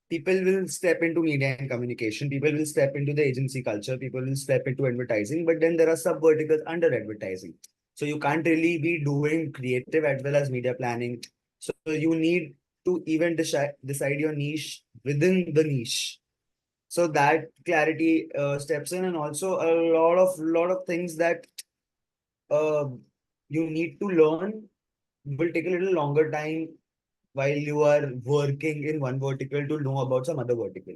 people will step into media and communication, people will step into the agency culture, people will step into advertising, but then there are sub verticals under advertising. So you can't really be doing creative as well as media planning. So you need to even decide your niche within the niche. So that clarity steps in, and also a lot of things that uh, you need to learn will take a little longer time while you are working in one vertical to know about some other vertical.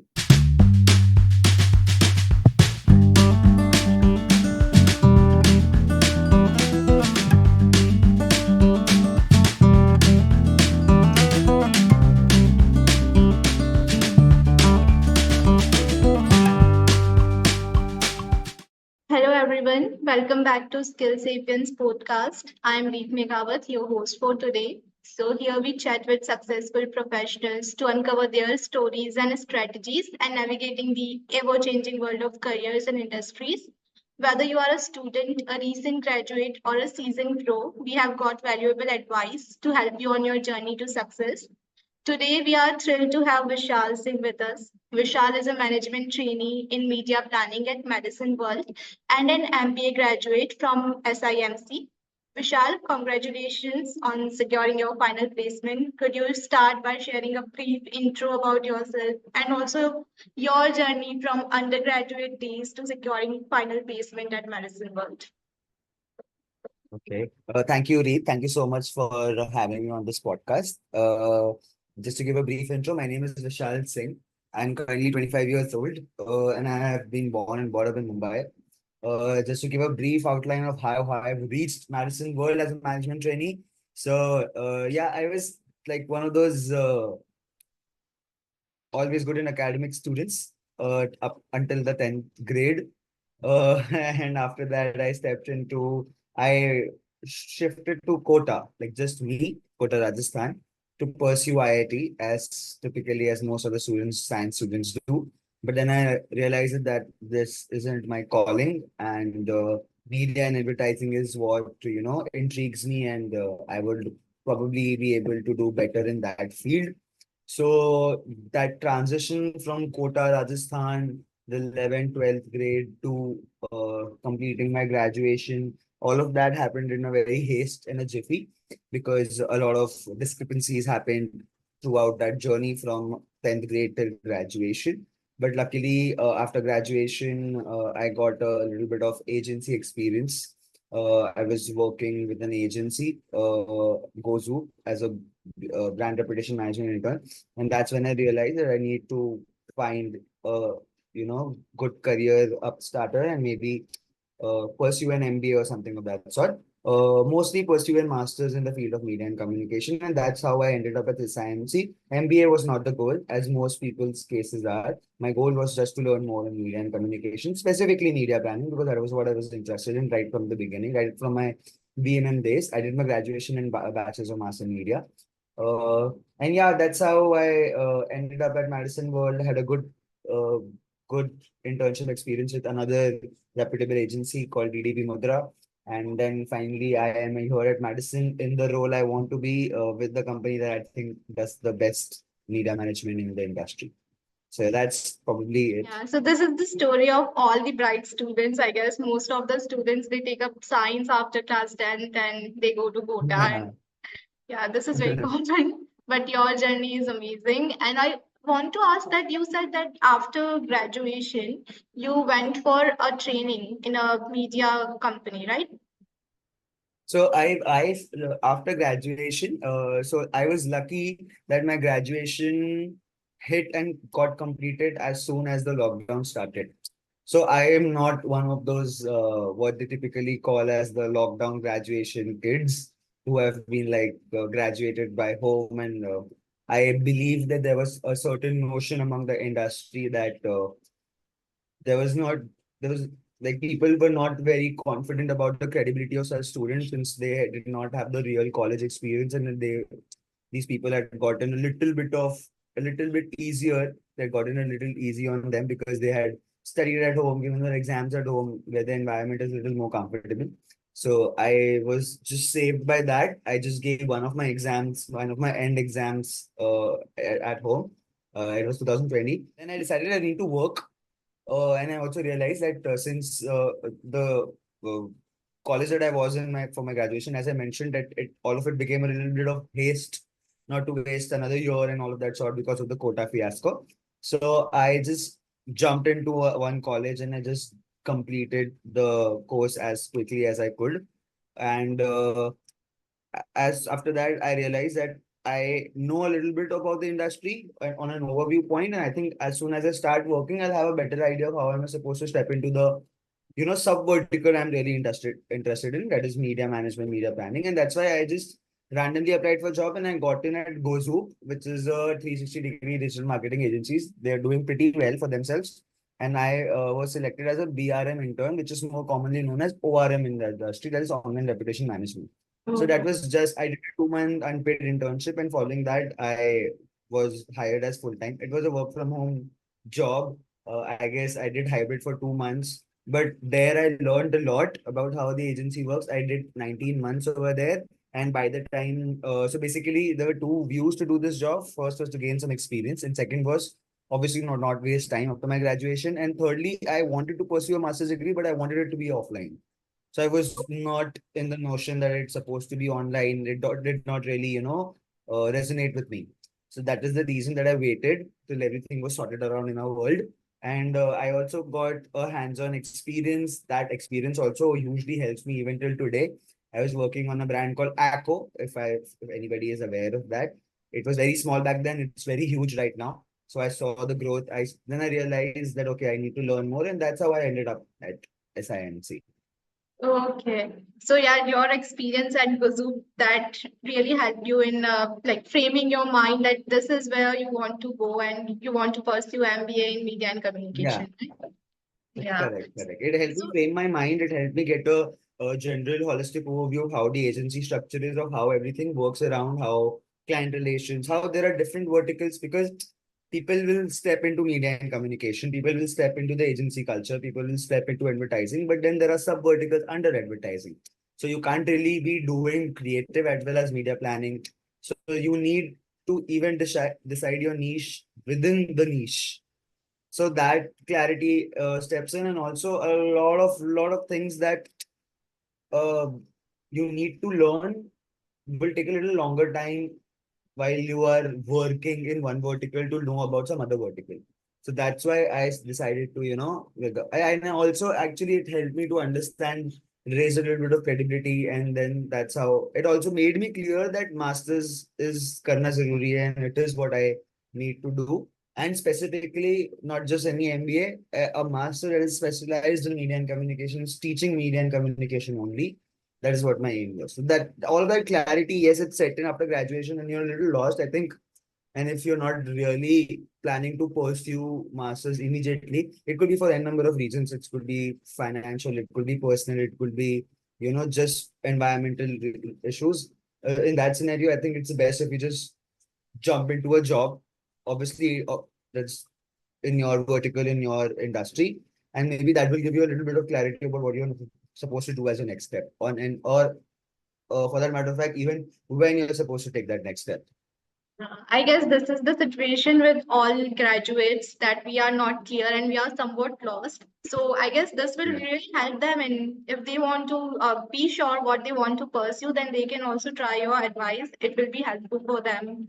Hello everyone, welcome back to Skilled Sapiens Podcast. I'm Reet Meghawat, your host for today. So here we chat with successful professionals to uncover their stories and strategies and navigating the ever-changing world of careers and industries. Whether you are a student, a recent graduate, or a seasoned pro, we have got valuable advice to help you on your journey to success. Today, we are thrilled to have Vishal Singh with us. Vishal is a management trainee in media planning at Madison World and an MBA graduate from SIMC. Vishal, congratulations on securing your final placement. Could you start by sharing a brief intro about yourself and also your journey from undergraduate days to securing final placement at Madison World? Okay. Thank you, Reed. Thank you so much for having me on this podcast. Just to give a brief intro, my name is Vishal Singh. I'm currently 25 years old, and I have been born and brought up in Mumbai. Just to give a brief outline of how I've reached Madison World as a management trainee. So, yeah, I was like one of those always good in academic students up until the 10th grade. And after that, I shifted to Kota, like just me, Kota, Rajasthan, to pursue IIT as typically as most of the students, science students do. But then I realized that this isn't my calling, and media and advertising is what, intrigues me, and I would probably be able to do better in that field. So that transition from Kota, Rajasthan, the 11th, 12th grade to completing my graduation, all of that happened in a very haste and a jiffy because a lot of discrepancies happened throughout that journey from 10th grade till graduation. But luckily, after graduation, I got a little bit of agency experience. I was working with an agency, Gozu, as a brand reputation management intern, and that's when I realized that I need to find a good career upstarter and maybe pursue an MBA or something of that sort. Mostly pursue a master's in the field of media and communication, and that's how I ended up at SIMC. MBA was not the goal, as most people's cases are. My goal was just to learn more in media and communication, specifically media planning, because that was what I was interested in right from the beginning, right from my BMM days. I did my graduation in Bachelor's of Mass in Media. Uh, and yeah, that's how I ended up at Madison World. Had a uh, good internship experience with another reputable agency called DDB Mudra. And then finally, I am here at Madison in the role I want to be with the company that I think does the best media management in the industry. So that's probably it. Yeah, so this is the story of all the bright students. I guess most of the students they take up science after class 10th and they go to Kota. And yeah, this is very common. But your journey is amazing. And I want to ask that you said that after graduation, you went for a training in a media company, right? So after graduation, so I was lucky that my graduation hit and got completed as soon as the lockdown started. So I am not one of those what they typically call as the lockdown graduation kids who have been like graduated by home, and I believe that there was a certain notion among the industry that there was not there was like people were not very confident about the credibility of such students since they did not have the real college experience, and these people had gotten a little bit easier. They had gotten a little easy on them because they had studied at home, given their exams at home, where the environment is a little more comfortable. So I was just saved by that. I just gave one of my end exams at home, It was 2020. Then I decided I need to work. And I also realized that since the uh, college that I was in for my graduation, as I mentioned, that all of it became a little bit of haste, not to waste another year and all of that sort because of the quota fiasco. So I just jumped into one college and I just completed the course as quickly as I could. And as after that, I realized that I know a little bit about the industry on an overview point, and I think as soon as I start working, I'll have a better idea of how I'm supposed to step into the sub vertical I'm really interested in, that is media management, media planning, and that's why I just randomly applied for a job and I got in at Gozoop, which is a 360-degree digital marketing agencies. They're doing pretty well for themselves, and I was selected as a BRM intern, which is more commonly known as ORM in the industry, that is online reputation management. So that Okay. was just I did a 2 month unpaid internship, and following that, I was hired as full time. It was a work from home job. I guess I did hybrid for 2 months, but there I learned a lot about how the agency works. I did 19 months over there, and by the time, so basically there were two views to do this job. First was to gain some experience, and second was obviously not waste time after my graduation. And thirdly, I wanted to pursue a master's degree, but I wanted it to be offline. So I was not in the notion that it's supposed to be online. Did not really, resonate with me. So that is the reason that I waited till everything was sorted around in our world. And I also got a hands-on experience. That experience also hugely helps me even till today. I was working on a brand called Acco, if anybody is aware of that. It was very small back then. It's very huge right now. So I saw the growth. Then I realized that okay, I need to learn more, and that's how I ended up at SIMC. Okay. So yeah, your experience at Gazoo that really helped you in like framing your mind that this is where you want to go and you want to pursue MBA in media and Yeah. communication. Right? Yeah. Correct. It helped So me frame my mind. It helped me get a general holistic overview of how the agency structure is, of how everything works around, how client relations, how there are different verticals because people will step into media and communication, people will step into the agency culture, people will step into advertising, but then there are sub verticals under advertising. So you can't really be doing creative as well as media planning. So you need to even decide your niche within the niche, so that clarity steps in, and also a lot of things that uh, you need to learn will take a little longer time while you are working in one vertical to know about some other vertical. So that's why I decided to, and also actually it helped me to understand, raise a little bit of credibility, and then that's how it also made me clear that masters is karna zaruri hai, and it is what I need to do. And specifically, not just any MBA, a master that is specialized in media and communications, teaching media and communication only. That is what my aim was. So that all that clarity, yes, it's set in after graduation and you're a little lost, I think. And if you're not really planning to pursue masters immediately, it could be for n number of reasons. It could be financial, it could be personal, it could be, just environmental issues. In that scenario, I think it's the best if you just jump into a job. Obviously, that's in your vertical, in your industry, and maybe that will give you a little bit of clarity about what you're supposed to do as a next step on, and or for that matter of fact, even when you're supposed to take that next step. I guess this is the situation with all graduates that we are not clear and we are somewhat lost. So I guess this will Yeah. really help them, and if they want to be sure what they want to pursue, then they can also try your advice. It will be helpful for them.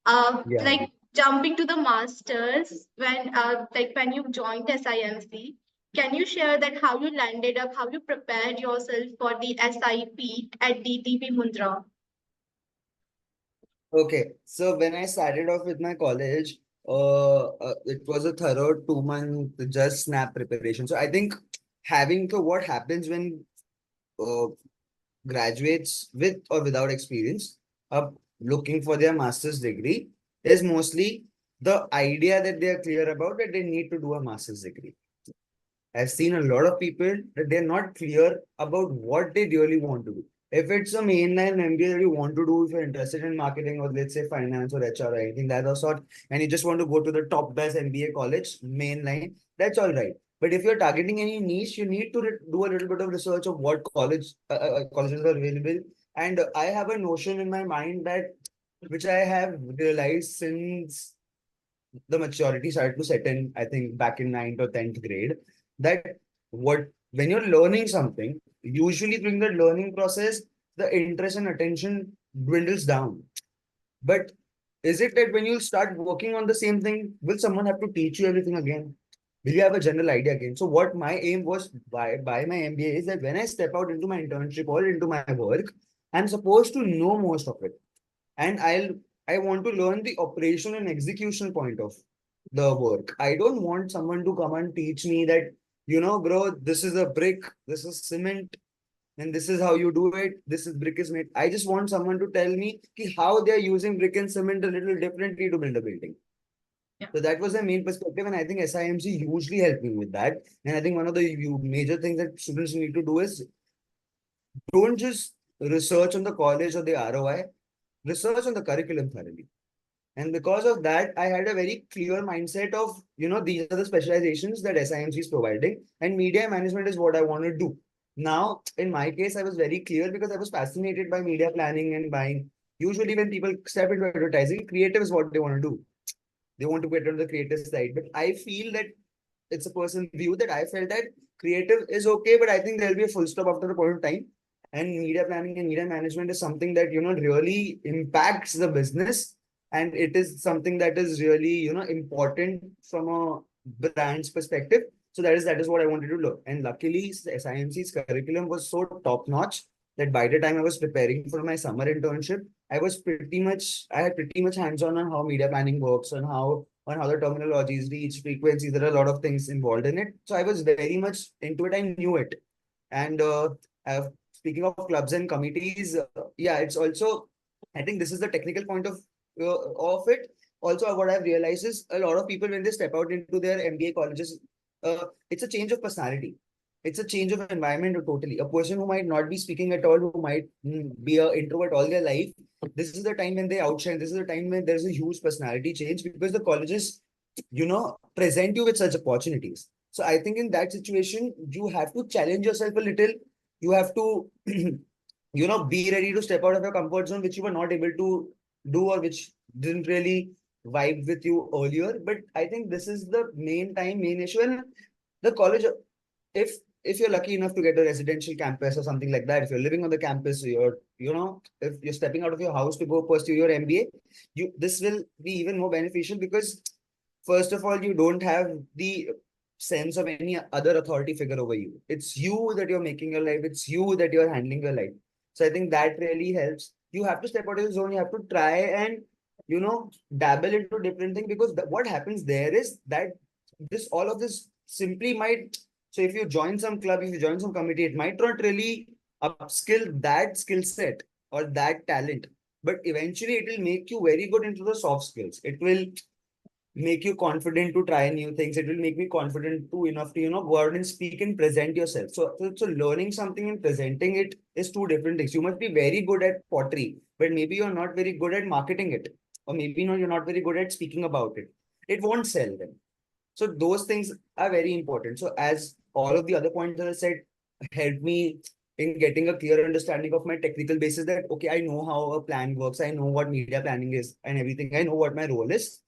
Yeah. Like jumping to the masters when you joined SIMC, can you share that how you landed up, how you prepared yourself for the SIP at DTP Mundra? Okay. So when I started off with my college, it was a thorough 2 month just snap preparation. So I think what happens when uh, graduates with or without experience are looking for their master's degree is mostly the idea that they are clear about that they need to do a master's degree. I've seen a lot of people that they're not clear about what they really want to do. If it's a mainline MBA that you want to do, if you're interested in marketing or let's say finance or HR or anything that of sort, and you just want to go to the top best MBA college, mainline, that's all right. But if you're targeting any niche, you need to do a little bit of research of what colleges are available. And I have a notion in my mind that which I have realized since the maturity started to set in, I think back in ninth or 10th grade, that what when you're learning something, usually during the learning process, the interest and attention dwindles down. But is it that when you start working on the same thing, will someone have to teach you everything again? Will you have a general idea again? So what my aim was by my MBA is that when I step out into my internship or into my work, I'm supposed to know most of it. And I want to learn the operation and execution point of the work. I don't want someone to come and teach me that, bro, this is a brick, this is cement, and this is how you do it. This is brick is made. I just want someone to tell me ki how they're using brick and cement a little differently to build a building. Yeah. So that was the main perspective, and I think SIMC usually helped me with that. And I think one of the major things that students need to do is don't just research on the college or the ROI, research on the curriculum thoroughly. And because of that, I had a very clear mindset of, these are the specializations that SIMC is providing, and media management is what I want to do. Now, in my case, I was very clear because I was fascinated by media planning and buying. Usually, when people step into advertising, creative is what they want to do. They want to get on the creative side. But I feel that it's a personal view that I felt that creative is okay, but I think there'll be a full stop after a point of time. And media planning and media management is something that, really impacts the business. And it is something that is really, important from a brand's perspective. So that is what I wanted to learn. And luckily, SIMC's curriculum was so top notch that by the time I was preparing for my summer internship, I had pretty much hands-on on how media planning works, on how the terminologies, reach, frequencies, there are a lot of things involved in it. So I was very much into it. I knew it. And speaking of clubs and committees, yeah, it's also, I think this is the technical point of it. Also, what I've realized is a lot of people, when they step out into their MBA colleges, it's a change of personality. It's a change of environment totally. A person who might not be speaking at all, who might be an introvert all their life, this is the time when they outshine. This is the time when there's a huge personality change because the colleges, present you with such opportunities. So I think in that situation, you have to challenge yourself a little. You have to, be ready to step out of your comfort zone, which you were not able to do or which didn't really vibe with you earlier. But I think this is the main issue. And the college, if if you're lucky enough to get a residential campus or something like that, if you're living on the campus, if you're stepping out of your house to go pursue your MBA, this will be even more beneficial because first of all, you don't have the sense of any other authority figure over you. It's you that you're making your life. It's you that you're handling your life. So I think that really helps. You have to step out of your zone. You have to try and, dabble into different things because what happens there is that all of this simply might. So if you join some club, if you join some committee, it might not really upskill that skill set or that talent, but eventually it will make you very good into the soft skills. It will make you confident to try new things. It will make me confident to enough to, go out and speak and present yourself. So learning something and presenting it is two different things. You must be very good at pottery, but maybe you're not very good at marketing it, or maybe you're not very good at speaking about it. It won't sell then. So those things are very important. So as all of the other points that I said helped me in getting a clear understanding of my technical basis that, okay, I know how a plan works. I know what media planning is and everything. I know what my role is.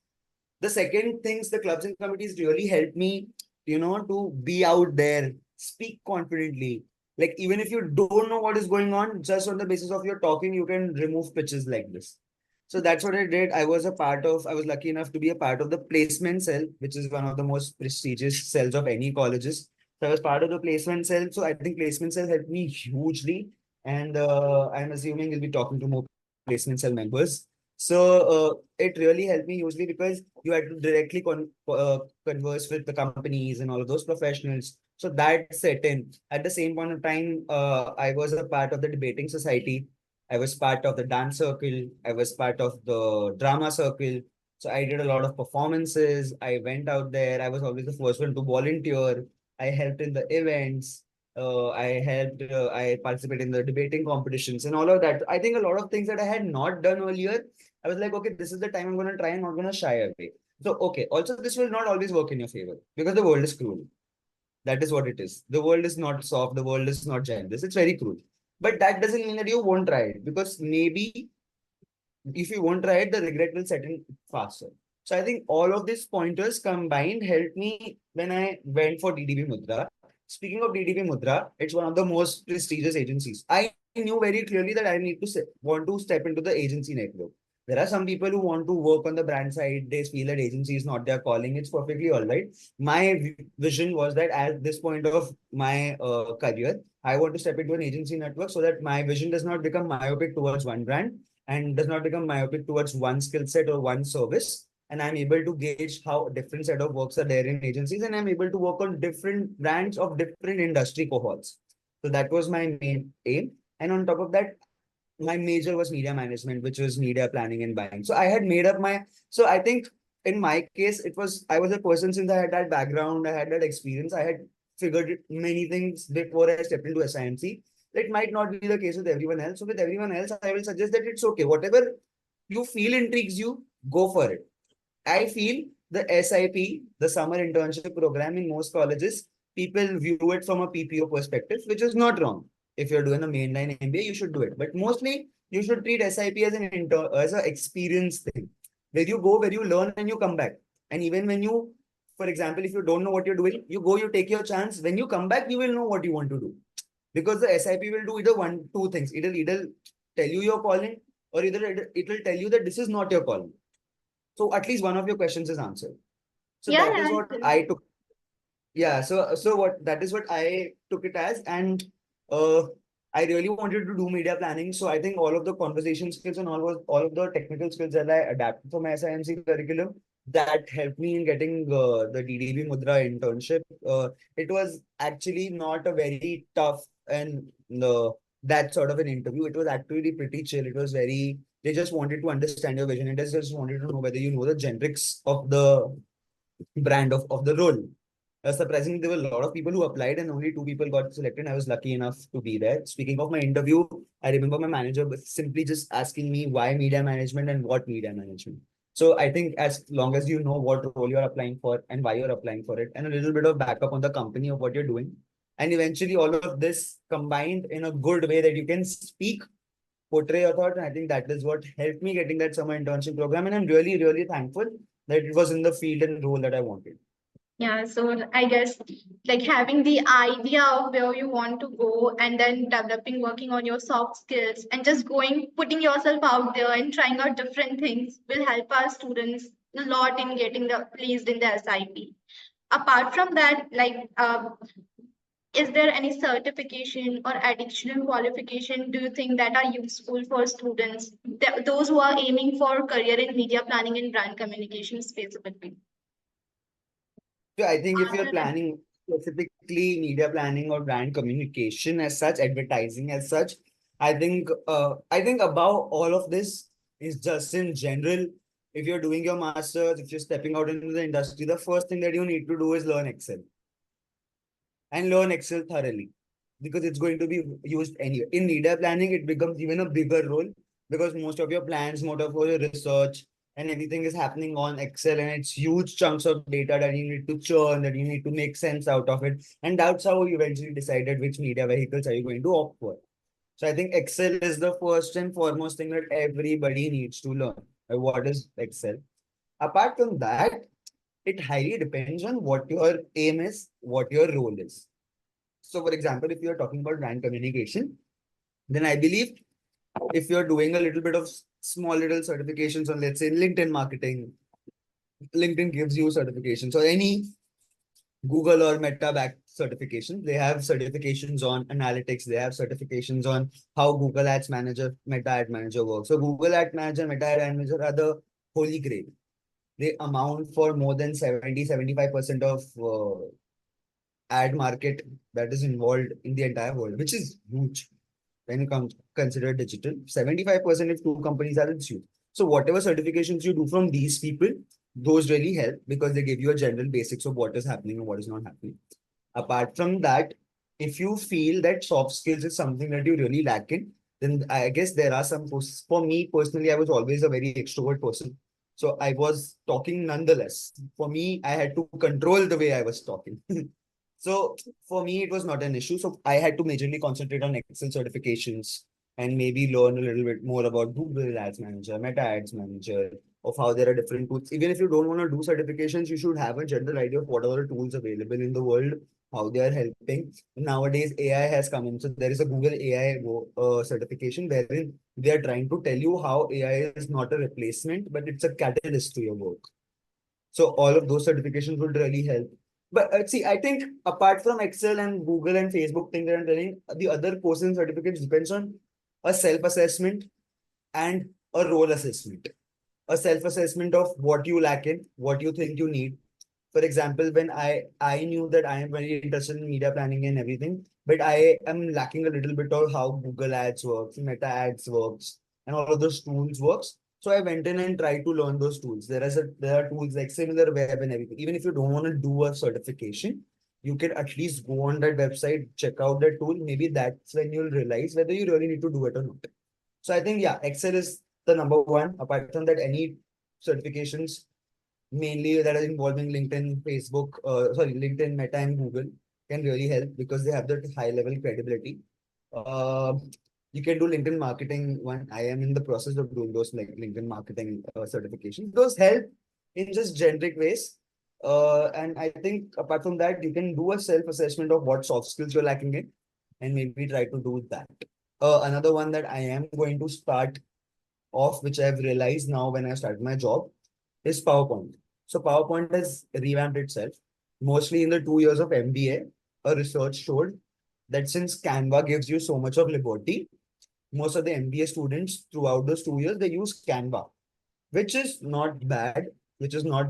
The second things, the clubs and committees really helped me, to be out there, speak confidently. Like even if you don't know what is going on, just on the basis of your talking, you can remove pitches like this. So that's what I did. I was lucky enough to be a part of the placement cell, which is one of the most prestigious cells of any colleges. So I was part of the placement cell. So I think placement cell helped me hugely. And I'm assuming you'll be talking to more placement cell members. So it really helped me hugely because you had to directly converse with the companies and all of those professionals. So that set in. At the same point of time, I was a part of the debating society. I was part of the dance circle. I was part of the drama circle. So I did a lot of performances. I went out there. I was always the first one to volunteer. I helped in the events. I participated in the debating competitions and all of that. I think a lot of things that I had not done earlier, I was like, okay, this is the time I'm going to try and not going to shy away. So, okay. Also, this will not always work in your favor because the world is cruel. That is what it is. The world is not soft. The world is not generous. It's very cruel. But that doesn't mean that you won't try it because maybe if you won't try it, the regret will set in faster. So I think all of these pointers combined helped me when I went for DDB Mudra. Speaking of DDB Mudra, it's one of the most prestigious agencies. I knew very clearly that I need to want to step into the agency network. There are some people who want to work on the brand side. They feel that agency is not their calling. It's perfectly all right. My vision was that at this point of my career, I want to step into an agency network so that my vision does not become myopic towards one brand and does not become myopic towards one skill set or one service, and I'm able to gauge how different set of works are there in agencies, and I'm able to work on different brands of different industry cohorts. So that was my main aim. And on top of that, my major was media management, which was media planning and buying. So I had made up my, so I think in my case, I was a person since I had that background, I had that experience, I had figured many things before I stepped into SIMC. It might not be the case with everyone else. So with everyone else, I will suggest that it's okay. Whatever you feel intrigues you, go for it. I feel the SIP, the summer internship program in most colleges, people view it from a PPO perspective, which is not wrong. If you're doing a mainline MBA, you should do it. But mostly, you should treat SIP as as an experience thing, where you go, where you learn, and you come back. And even when you, for example, if you don't know what you're doing, you go, you take your chance. When you come back, you will know what you want to do. Because the SIP will do either one, two things. It'll either tell you your calling, or either it will tell you that this is not your calling. So at least one of your questions is answered. So Yeah, that is yeah, what I took. Yeah. So what that is what I took it as, and uh, I really wanted to do media planning. So I think all of the conversation skills and all of the technical skills that I adapted from my SIMC curriculum that helped me in getting the DDB Mudra internship. It was actually not a very tough and that sort of an interview. It was actually pretty chill. It was very. They just wanted to understand your vision. It just wanted to know whether you know the generics of the brand of the role. Surprisingly, there were a lot of people who applied and only two people got selected. I was lucky enough to be there. Speaking of my interview, I remember my manager was simply just asking me why media management and what media management. So I think as long as you know what role you're applying for and why you're applying for it, and a little bit of backup on the company of what you're doing, and eventually all of this combined in a good way that you can speak, portray your thought. And I think that is what helped me getting that summer internship program. And I'm really, really thankful that it was in the field and role that I wanted. yeah. So I guess like having the idea of where you want to go and then developing, working on your soft skills and just going, putting yourself out there and trying out different things will help our students a lot in getting the placed in the SIP. Apart from that, like is there any certification or additional qualification do you think that are useful for students, those who are aiming for career in media planning and brand communication specifically? So I think if Are you're there any- planning specifically media planning or brand communication as such, advertising as such, I think above all of this is just in general. If you're doing your masters, if you're stepping out into the industry, the first thing that you need to do is learn Excel and learn Excel thoroughly because it's going to be used anywhere. In media planning, it becomes even a bigger role because most of your plans, most of your research, and everything is happening on Excel, and it's huge chunks of data that you need to churn, that you need to make sense out of it. And that's how you eventually decided which media vehicles are you going to opt for. So I think Excel is the first and foremost thing that everybody needs to learn. What is Excel? Apart from that, it highly depends on what your aim is, what your role is. So, for example, if you're talking about brand communication, then I believe if you're doing a little bit of small little certifications on, let's say, LinkedIn marketing, LinkedIn gives you certifications. So, any Google or Meta backed certifications, they have certifications on analytics, they have certifications on how Google Ads Manager, Meta Ad Manager works. So, Google Ad Manager, Meta Ad Manager are the holy grail. They amount for more than 75% of ad market that is involved in the entire world, which is huge when you come consider digital. 75% if two companies are, it's huge. So whatever certifications you do from these people, those really help because they give you a general basics of what is happening and what is not happening. Apart from that, if you feel that soft skills is something that you really lack in, then I guess there are some, for me personally, I was always a very extrovert person. So I was talking nonetheless. For me, I had to control the way I was talking. So for me, it was not an issue. So I had to majorly concentrate on Excel certifications and maybe learn a little bit more about Google Ads Manager, Meta Ads Manager, of how there are different tools. Even if you don't want to do certifications, you should have a general idea of what are the tools available in the world, how they are helping. Nowadays, AI has come in. So there is a Google AI certification wherein they are trying to tell you how AI is not a replacement, but it's a catalyst to your work. So all of those certifications would really help. But see, I think apart from Excel and Google and Facebook thing that I'm telling, the other courses and certificates depends on a self-assessment and a role assessment. A self-assessment of what you lack in, what you think you need. For example, when I knew that I am very interested in media planning and everything, but I am lacking a little bit of how Google Ads works, Meta Ads works, and all of those tools works. So I went in and tried to learn those tools. There are tools like Similar Web and everything. Even if you don't want to do a certification, you can at least go on that website, check out that tool. Maybe that's when you'll realize whether you really need to do it or not. So I think yeah, Excel is the number one. Apart from that, any certifications mainly that are involving LinkedIn, Facebook, LinkedIn, Meta, and Google can really help because they have that high level credibility. Uh, you can do LinkedIn marketing one. I am in the process of doing those like LinkedIn marketing certifications. Those help in just generic ways. And I think apart from that, you can do a self assessment of what soft skills you're lacking in and maybe try to do that. Another one that I am going to start off, which I've realized now when I start my job, is PowerPoint. So PowerPoint has revamped itself. Mostly in the 2 years of MBA, a research showed that since Canva gives you so much of liberty, most of the MBA students throughout those 2 years, they use Canva, which is not bad, which is not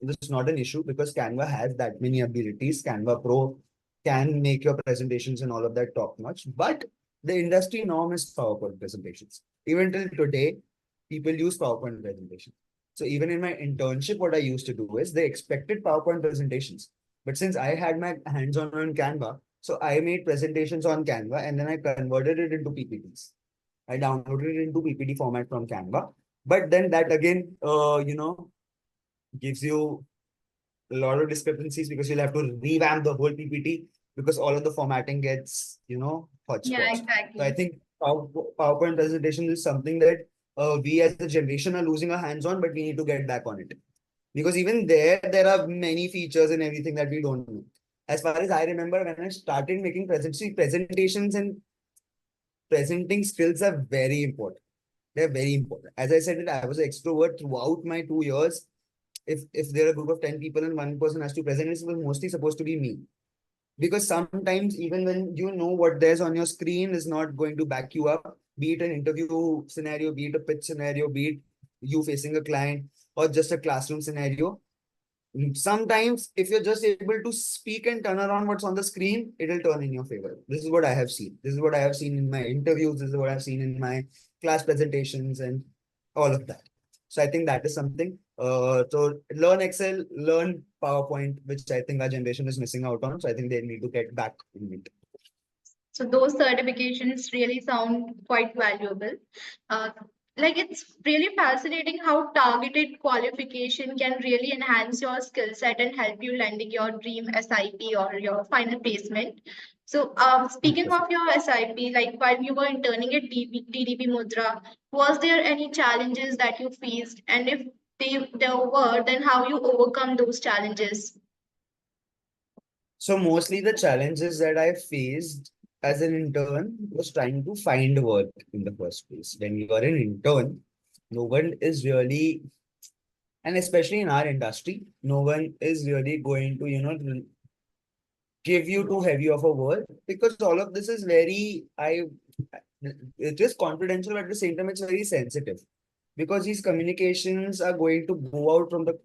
this is not an issue because Canva has that many abilities. Canva Pro can make your presentations and all of that top notch. But the industry norm is PowerPoint presentations. Even till today, people use PowerPoint presentations. So even in my internship, what I used to do is they expected PowerPoint presentations. But since I had my hands on Canva, so I made presentations on Canva and then I converted it into PPTs. I downloaded it into PPT format from Canva. But then that again, gives you a lot of discrepancies because you'll have to revamp the whole PPT because all of the formatting gets, Yeah, hodgepodge. So I exactly. think PowerPoint presentation is something that we as a generation are losing our hands on, but we need to get back on it. Because even there are many features and everything that we don't know. As far as I remember, when I started making presentations and presenting skills are very important. They're very important. As I said, I was an extrovert throughout my 2 years. If there are a group of 10 people and one person has to present, it was mostly supposed to be me. Because sometimes even when you know what there's on your screen is not going to back you up, be it an interview scenario, be it a pitch scenario, be it you facing a client or just a classroom scenario. Sometimes if you're just able to speak and turn around what's on the screen, it'll turn in your favor. This is what I have seen. This is what I have seen in my interviews. This is what I've seen in my class presentations and all of that. So I think that is something. So learn Excel, learn PowerPoint, which I think our generation is missing out on. So I think they need to get back in it. So those certifications really sound quite valuable. Uh, like it's really fascinating how targeted qualification can really enhance your skill set and help you landing your dream SIP or your final placement. So, speaking of 100%. your SIP, like while you were interning at DDP Mudra, was there any challenges that you faced? And if there were, then how you overcome those challenges? So mostly the challenges that I faced as an intern was trying to find work in the first place. When you are an intern, no one is really, and especially in our industry, no one is really going to, give you too heavy of a work because all of this is it is confidential, but at the same time, it's very sensitive because these communications are going to go out from the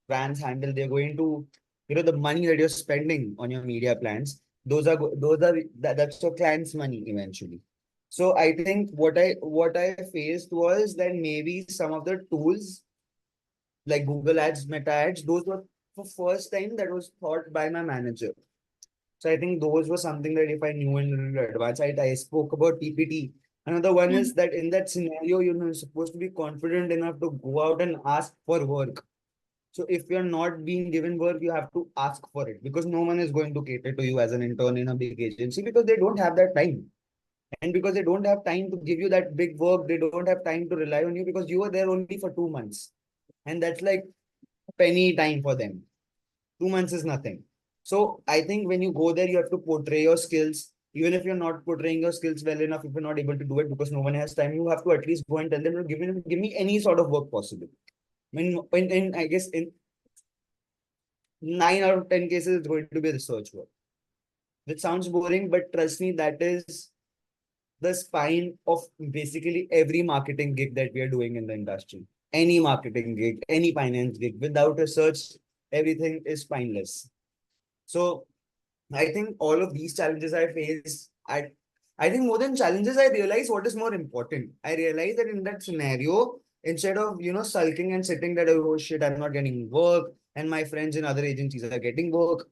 brand's handle. They're going to, the money that you're spending on your media plans. That's your client's money eventually. So I think what I faced was that maybe some of the tools like Google Ads, Meta Ads, those were for first time that was thought by my manager. So I think those were something that if I knew in advance, I spoke about PPT. Another one is that in that scenario, you're supposed to be confident enough to go out and ask for work. So if you're not being given work, you have to ask for it because no one is going to cater to you as an intern in a big agency because they don't have that time. And because they don't have time to give you that big work, they don't have time to rely on you because you were there only for 2 months. and that's like penny time for them. 2 months is nothing. So I think when you go there, you have to portray your skills. Even if you're not portraying your skills well enough, if you're not able to do it because no one has time, you have to at least go and tell them, give me any sort of work possible. I guess in 9 out of 10 cases, it's going to be research work. Which sounds boring, but trust me, that is the spine of basically every marketing gig that we are doing in the industry. Any marketing gig, any finance gig, without research, everything is spineless. So I think all of these challenges I face, I think more than challenges, I realize what is more important. I realize that in that scenario, instead of sulking and sitting that, oh shit, I'm not getting work, and my friends in other agencies are getting work,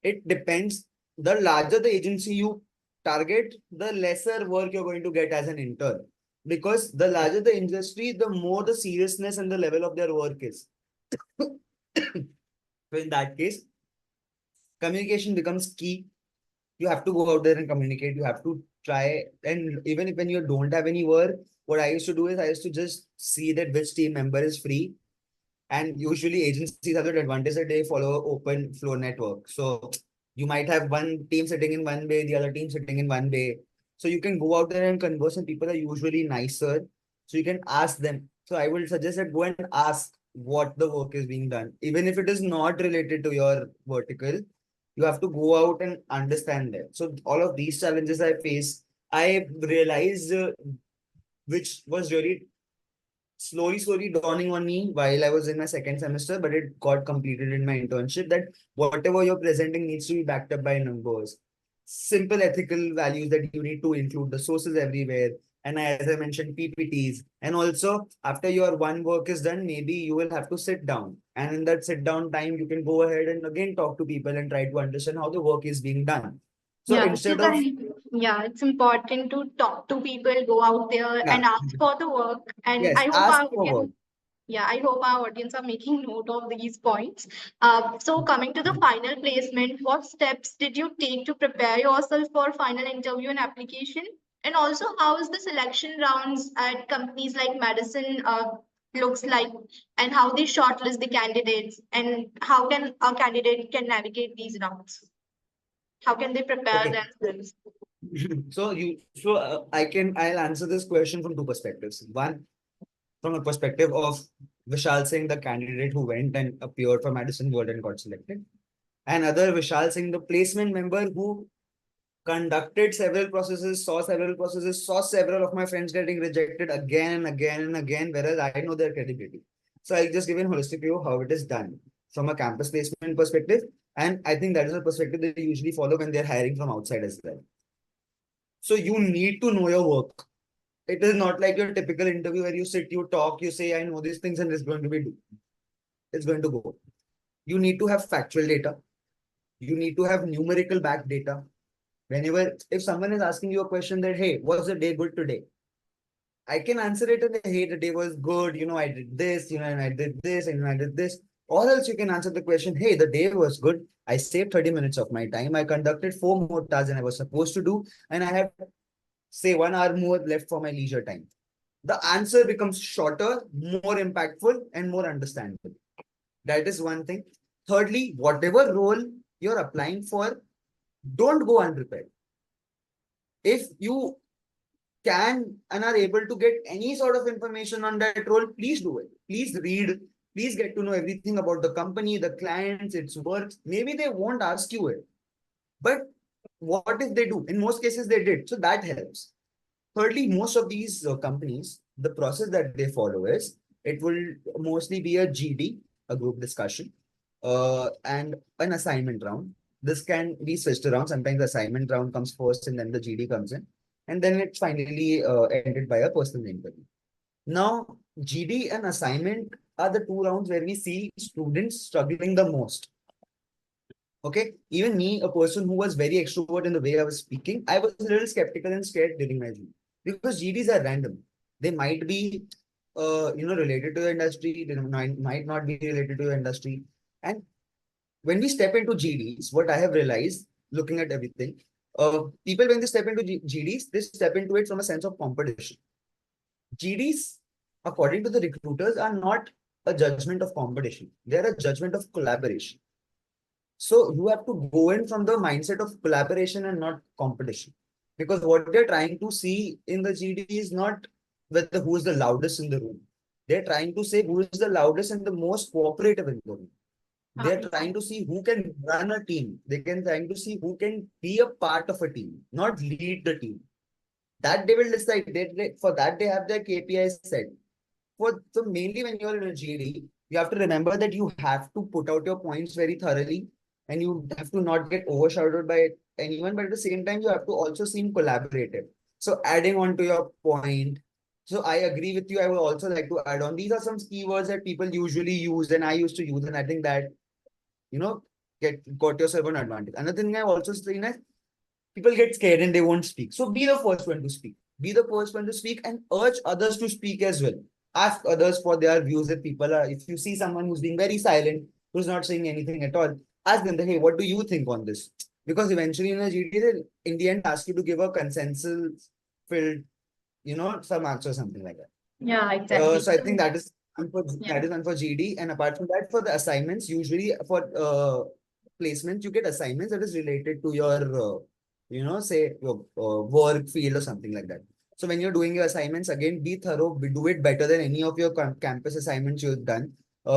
it depends. The larger the agency you target, the lesser work you're going to get as an intern. Because the larger the industry, the more the seriousness and the level of their work is. So in that case, communication becomes key. You have to go out there and communicate. You have to try. And even if when you don't have any work, what I used to do is I used to just see that which team member is free. And usually agencies have the advantage that they follow open flow network. So you might have one team sitting in one bay, the other team sitting in one bay. So you can go out there and converse, and people are usually nicer. So you can ask them. So I will suggest that go and ask what the work is being done. Even if it is not related to your vertical, you have to go out and understand that. So all of these challenges I face, I realized which was really slowly dawning on me while I was in my second semester, but it got completed in my internship that whatever you're presenting needs to be backed up by numbers. Simple ethical values that you need to include the sources everywhere. And as I mentioned, PPTs. And also, after your one work is done, maybe you will have to sit down. And in that sit down time, you can go ahead and again talk to people and try to understand how the work is being done. So Yeah, so instead of, kind yeah, it's important to talk to people, go out there yeah, and ask for the work. And yes, I hope ask our for work. audience, yeah, I hope our audience are making note of these points. So coming to the final placement, what steps did you take to prepare yourself for final interview and application? And also, how is the selection rounds at companies like Madison looks like, and how they shortlist the candidates, and how can a candidate can navigate these rounds? How can they prepare Okay. themselves? I'll answer this question from two perspectives. One, from a perspective of Vishal Singh, the candidate who went and appeared for Madison World and got selected. And other Vishal Singh, the placement member who conducted several processes, saw several of my friends getting rejected again and again and again, whereas I know their credibility. So I just give a holistic view of how it is done from a campus placement perspective. And I think that is a perspective they usually follow when they're hiring from outside as well. So you need to know your work. It is not like your typical interview where you sit, you talk, you say, I know these things, and it's going to go. You need to have factual data. You need to have numerical back data. Whenever, if someone is asking you a question that, hey, was the day good today? I can answer it and hey, the day was good. I did this, and I did this, and I did this. Or else you can answer the question, hey, the day was good. I saved 30 minutes of my time. I conducted 4 more tasks than I was supposed to do. And I have, say, 1 hour more left for my leisure time. The answer becomes shorter, more impactful, and more understandable. That is one thing. Thirdly, whatever role you're applying for, don't go unprepared. If you can and are able to get any sort of information on that role, please do it. Please read. Please get to know everything about the company, the clients, its work. Maybe they won't ask you it, but what if they do? In most cases, they did. So that helps. Thirdly, most of these companies, the process that they follow is it will mostly be a GD, a group discussion, and an assignment round. This can be switched around. Sometimes the assignment round comes first and then the GD comes in. And then it's finally ended by a personal interview. Now, GD and assignment are the two rounds where we see students struggling the most. Okay, even me, a person who was very extrovert in the way I was speaking, I was a little skeptical and scared during my GD because GDs are random. They might be, related to the industry. They might not be related to the industry. And when we step into GDs, what I have realized, looking at everything, people when they step into GDs, they step into it from a sense of competition. GDs, according to the recruiters, are not a judgment of competition. They are a judgment of collaboration. So you have to go in from the mindset of collaboration and not competition. Because what they're trying to see in the GD is not whether who is the loudest in the room. They're trying to say who is the loudest and the most cooperative in the room. They're trying to see who can run a team. They can trying to see who can be a part of a team, not lead the team. That they will decide. For that they have their KPIs set. So mainly when you're in a GD, you have to remember that you have to put out your points very thoroughly, and you have to not get overshadowed by anyone. But at the same time, you have to also seem collaborative. So adding on to your point, so I agree with you. I would also like to add on. These are some keywords that people usually use, and I used to use, and I think that you know got yourself an advantage. Another thing I've also seen is people get scared and they won't speak. So be the first one to speak. Be the first one to speak and urge others to speak as well. Ask others for their views. If people are, if you see someone who's being very silent, who's not saying anything at all, ask them, hey, what do you think on this? Because eventually in a GT, in the end, ask you to give a consensus filled, some answer, something like that. Yeah, exactly. So I think that is Yeah. one for GD. And apart from that, for the assignments, usually for placements, you get assignments that is related to your, say your work field or something like that. So when you're doing your assignments, again, be thorough, do it better than any of your campus assignments you've done.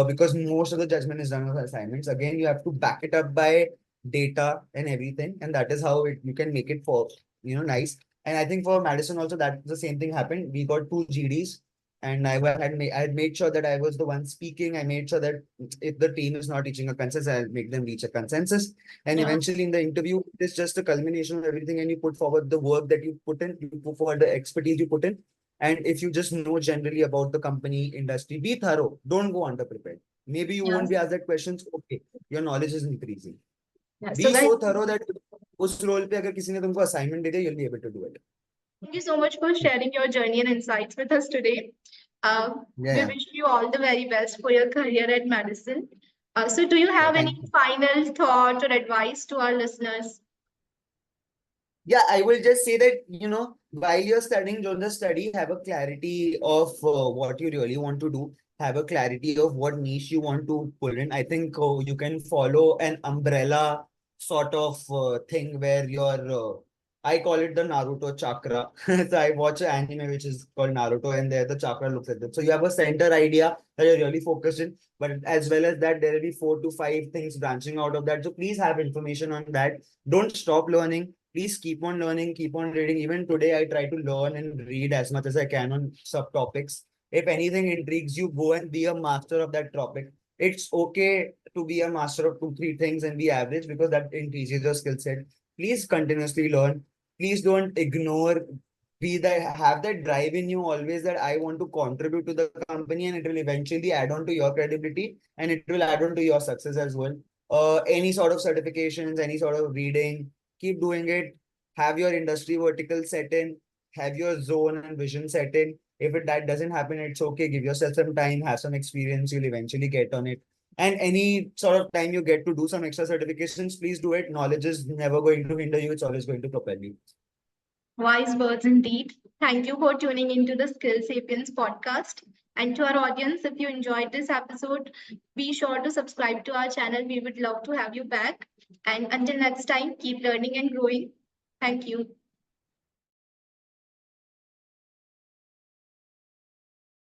Because most of the judgment is done on assignments. Again, you have to back it up by data and everything, and that is how you can make it for nice. And I think for Madison also that the same thing happened. We got two GDs, and I had made sure that I was the one speaking. I made sure that if the team is not reaching a consensus, I'll make them reach a consensus. And Yeah. eventually, in the interview, it's just a culmination of everything, and you put forward the work that you put in, you put forward the expertise you put in. And if you just know generally about the company industry, be thorough. Don't go underprepared. Maybe you Yeah. won't be asked that questions. Okay, your knowledge is increasing. Yeah. So Be guys, so thorough that उस role पे अगर किसी ने तुमको assignment दे दिया, you'll be able to do it. thank you so much for sharing your journey and insights with us today. We Yeah. wish you all the very best for your career at Madison. So, do you Yeah. have Thank any you. final thought or advice to our listeners? Yeah, I will just say that, while you're studying, don't just study, have a clarity of what you really want to do, have a clarity of what niche you want to pull in. I think you can follow an umbrella sort of thing where I call it the Naruto chakra. So I watch an anime which is called Naruto, and there the chakra looks like that. So you have a center idea that you're really focused in, but as well as that, there will be 4 to 5 things branching out of that. So please have information on that. Don't stop learning. Please keep on learning, keep on reading. Even today, I try to learn and read as much as I can on subtopics. If anything intrigues you, go and be a master of that topic. It's okay to be a master of 2, 3 things and be average, because that increases your skill set. Please continuously learn. Please don't ignore. Have that drive in you always, that I want to contribute to the company, and it will eventually add on to your credibility, and it will add on to your success as well. Any sort of certifications, any sort of reading, keep doing it. Have your industry vertical set in, have your zone and vision set in. If that doesn't happen, it's okay. Give yourself some time, have some experience, you'll eventually get on it. And any sort of time you get to do some extra certifications, please do it. Knowledge is never going to hinder you, it's always going to propel you. Wise words indeed. Thank you for tuning into the Skilled Sapiens podcast. And to our audience, if you enjoyed this episode, be sure to subscribe to our channel. We would love to have you back. And until next time, keep learning and growing. Thank you.